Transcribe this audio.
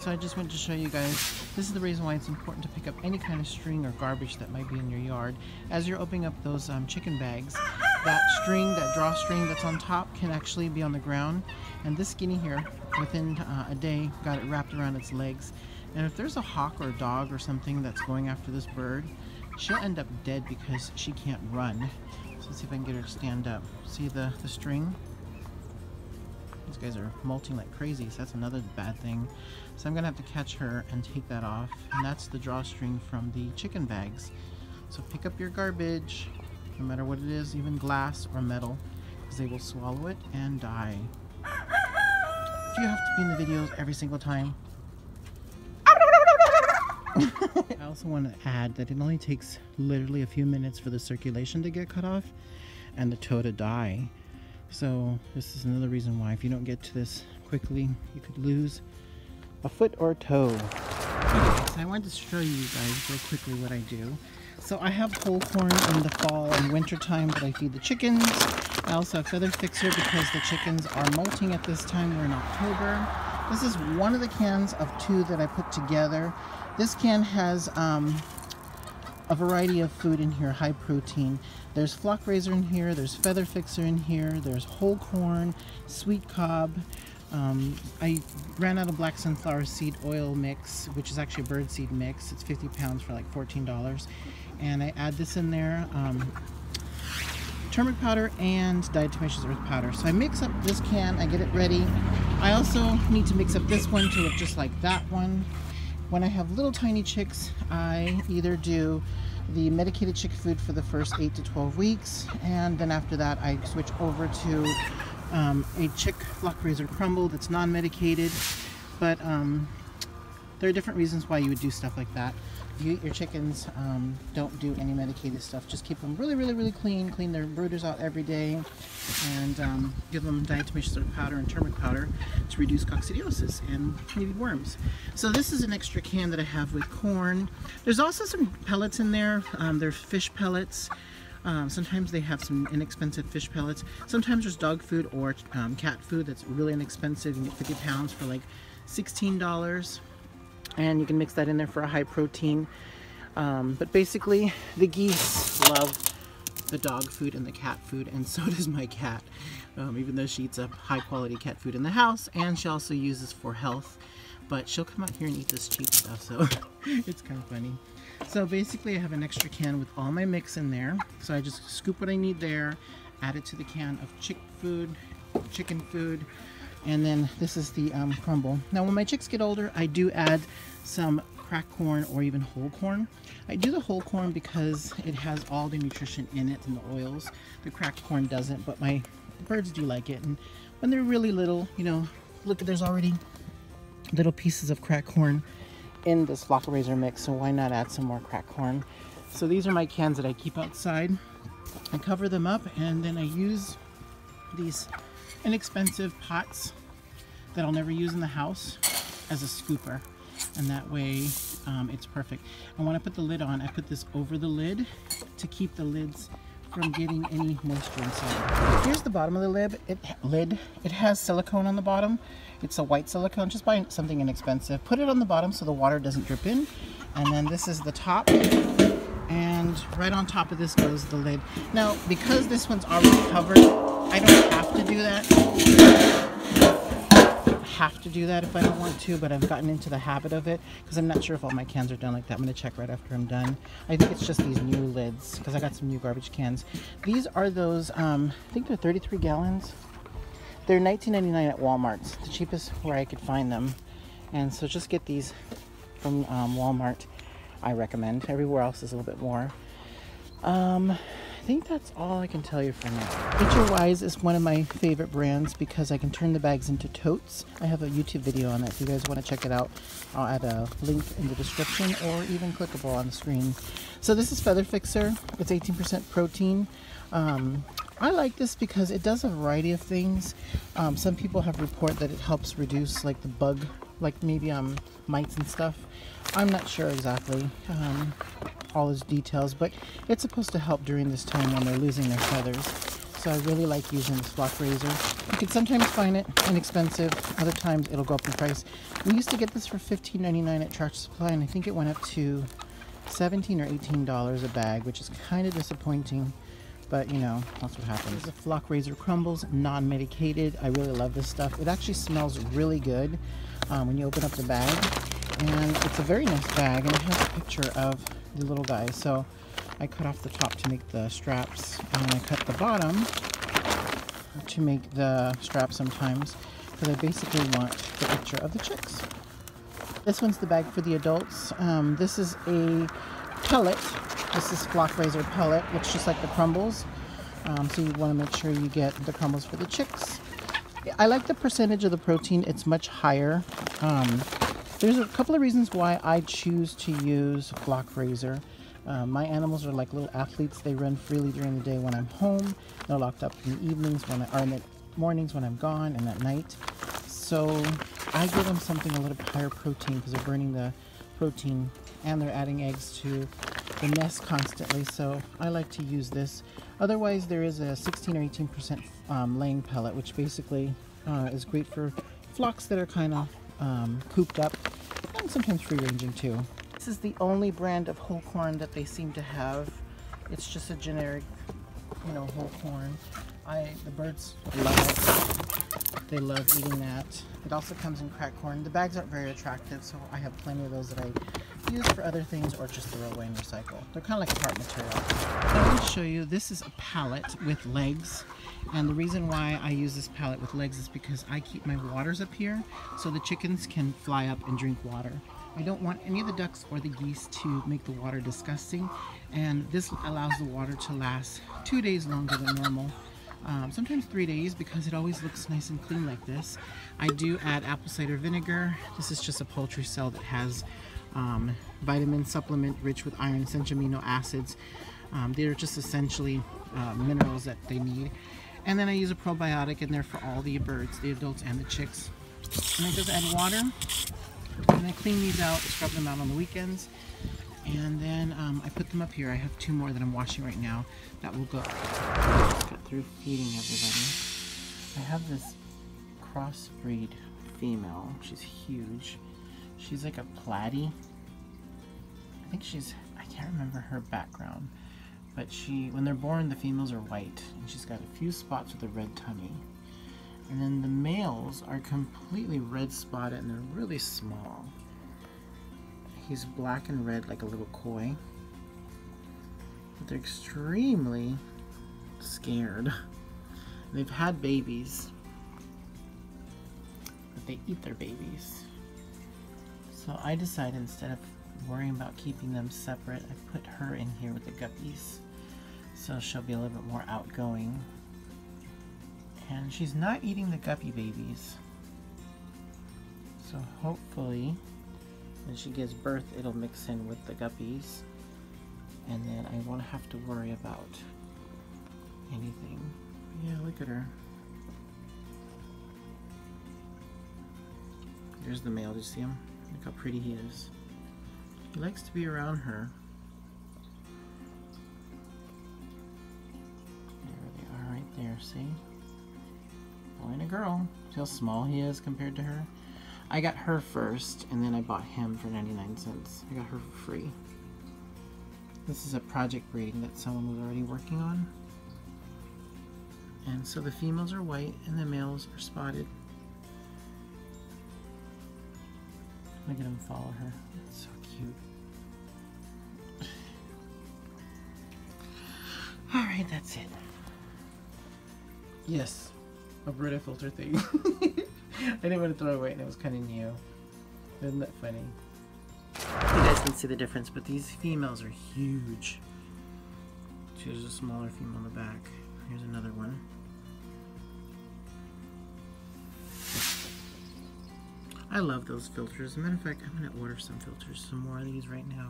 So I just wanted to show you guys, this is the reason why it's important to pick up any kind of string or garbage that might be in your yard. As you're opening up those chicken bags, that string, that drawstring that's on top can actually be on the ground. And this guinea here, within a day, got it wrapped around its legs. And if there's a hawk or a dog or something that's going after this bird, she'll end up dead because she can't run. So let's see if I can get her to stand up. See the string? These guys are molting like crazy, so that's another bad thing. So I'm gonna have to catch her and take that off. And that's the drawstring from the chicken bags. So pick up your garbage, no matter what it is, even glass or metal, because they will swallow it and die. Do you have to be in the videos every single time? I also want to add that it only takes literally a few minutes for the circulation to get cut off and the toe to die. So this is another reason why if you don't get to this quickly, you could lose a foot or a toe. So I wanted to show you guys real quickly what I do. So I have whole corn in the fall and winter time that I feed the chickens. I also have feather fixer because the chickens are molting at this time. We're in October. This is one of the cans of 2 that I put together. This can has a variety of food in here, high protein. There's flock raiser in here, there's feather fixer in here, there's whole corn, sweet cob. I ran out of black sunflower seed oil mix, which is actually a bird seed mix. It's 50 pounds for like $14. And I add this in there, turmeric powder and diatomaceous earth powder. So I mix up this can, I get it ready. I also need to mix up this one to look just like that one. When I have little tiny chicks, I either do the medicated chick food for the first 8 to 12 weeks, and then after that I switch over to a chick flock raiser crumble that's non-medicated. But there are different reasons why you would do stuff like that. If you eat your chickens, don't do any medicated stuff. Just keep them really clean. Clean their brooders out every day, and give them diatomaceous earth powder and turmeric powder to reduce coccidiosis and maybe worms. So this is an extra can that I have with corn. There's also some pellets in there. There's fish pellets. Sometimes they have some inexpensive fish pellets. Sometimes there's dog food or cat food that's really inexpensive. You can get 50 pounds for like $16. And you can mix that in there for a high protein. But basically, the geese love the dog food and the cat food, and so does my cat. Even though she eats up high quality cat food in the house, and she also uses for health. But she'll come out here and eat this cheap stuff, so it's kind of funny. So basically I have an extra can with all my mix in there. So I just scoop what I need there, add it to the can of chicken food, and then this is the crumble. Now when my chicks get older, I do add some cracked corn or even whole corn. I do the whole corn because it has all the nutrition in it and the oils. The cracked corn doesn't, but my birds do like it. And when they're really little, you know, look, there's already little pieces of cracked corn in this flock raiser mix, so why not add some more cracked corn? So these are my cans that I keep outside. I cover them up, and then I use these inexpensive pots that I'll never use in the house as a scooper, and that way it's perfect. And when I put the lid on, I put this over the lid to keep the lids from getting any moisture inside. Here's the bottom of the lid. It has silicone on the bottom. It's a white silicone. Just buy something inexpensive. Put it on the bottom so the water doesn't drip in. And then this is the top. And right on top of this goes the lid. Now, because this one's already covered, I don't have to do that. If I don't want to, but I've gotten into the habit of it because I'm not sure if all my cans are done like that. I'm going to check right after I'm done. I think it's just these new lids because I got some new garbage cans. These are those, I think they're 33 gallons. They're $19.99 at Walmart. It's the cheapest where I could find them. And so just get these from Walmart, I recommend. Everywhere else is a little bit more. I think that's all I can tell you for now. Nature Wise is one of my favorite brands because I can turn the bags into totes. I have a YouTube video on it if you guys want to check it out. I'll add a link in the description or even clickable on the screen. So this is Feather Fixer. It's 18% protein. I like this because it does a variety of things. Some people have reported that it helps reduce like the bug, like maybe mites and stuff. I'm not sure exactly all those details, but it's supposed to help during this time when they're losing their feathers. So I really like using this flock raiser. You can sometimes find it inexpensive, other times it'll go up in price. We used to get this for $15.99 at Tractor Supply, and I think it went up to $17 or $18 a bag, which is kind of disappointing, but you know, that's what happens. The flock raiser crumbles, non-medicated. I really love this stuff. It actually smells really good when you open up the bag, and it's a very nice bag, and it has a picture of the little guy. So I cut off the top to make the straps, and I cut the bottom to make the straps sometimes, because I basically want the picture of the chicks. This one's the bag for the adults. This is a pellet. This is flock raiser pellet. Looks just like the crumbles. So you want to make sure you get the crumbles for the chicks. I like the percentage of the protein. It's much higher. There's a couple of reasons why I choose to use flock raiser. My animals are like little athletes. They run freely during the day when I'm home. They're locked up in the evenings or in the mornings when I'm gone, and at night. So I give them something a little bit higher protein because they're burning the protein and they're adding eggs to the nest constantly. So I like to use this. Otherwise, there is a 16 or 18% laying pellet, which basically is great for flocks that are kind of cooped up, and sometimes free ranging too. This is the only brand of whole corn that they seem to have. It's just a generic, you know, whole corn. The birds love it. They love eating that. It also comes in cracked corn. The bags aren't very attractive, so I have plenty of those that I use for other things or just throw away and recycle. They're kind of like part material. So I'm going to show you, this is a pallet with legs. And the reason why I use this pallet with legs is because I keep my waters up here so the chickens can fly up and drink water. I don't want any of the ducks or the geese to make the water disgusting, and this allows the water to last 2 days longer than normal. Sometimes 3 days, because it always looks nice and clean like this. I do add apple cider vinegar. This is just a poultry cell that has vitamin supplement rich with iron, essential amino acids. They're just essentially minerals that they need. And then I use a probiotic in there for all the birds, the adults and the chicks. And I just add water. And I clean these out, scrub them out on the weekends, and then I put them up here. I have 2 more that I'm washing right now that will go. Let's get through feeding everybody. I have this crossbreed female. She's huge. She's like a platy. I think I can't remember her background, but when they're born, the females are white, and she's got a few spots with a red tummy. And then the males are completely red spotted, and they're really small. He's black and red like a little koi. But they're extremely scared. They've had babies, but they eat their babies. So I decided, instead of worrying about keeping them separate, I put her in here with the guppies. So she'll be a little bit more outgoing. And she's not eating the guppy babies. So hopefully when she gives birth, it'll mix in with the guppies, and then I won't have to worry about anything. Yeah, look at her. There's the male. Do you see him? Look how pretty he is. He likes to be around her. There they are right there, see? Boy and a girl. See how small he is compared to her? I got her first, and then I bought him for 99 cents. I got her for free. This is a project breeding that someone was already working on. And so the females are white and the males are spotted. Look at him follow her. That's so cute. Alright, that's it. Yes. A Brita filter thing. I didn't want to throw it away, and it was kind of new. Isn't that funny? You guys can see the difference, but these females are huge. Here's a smaller female in the back. Here's another one. I love those filters. As a matter of fact, I'm going to order some filters, some more of these right now.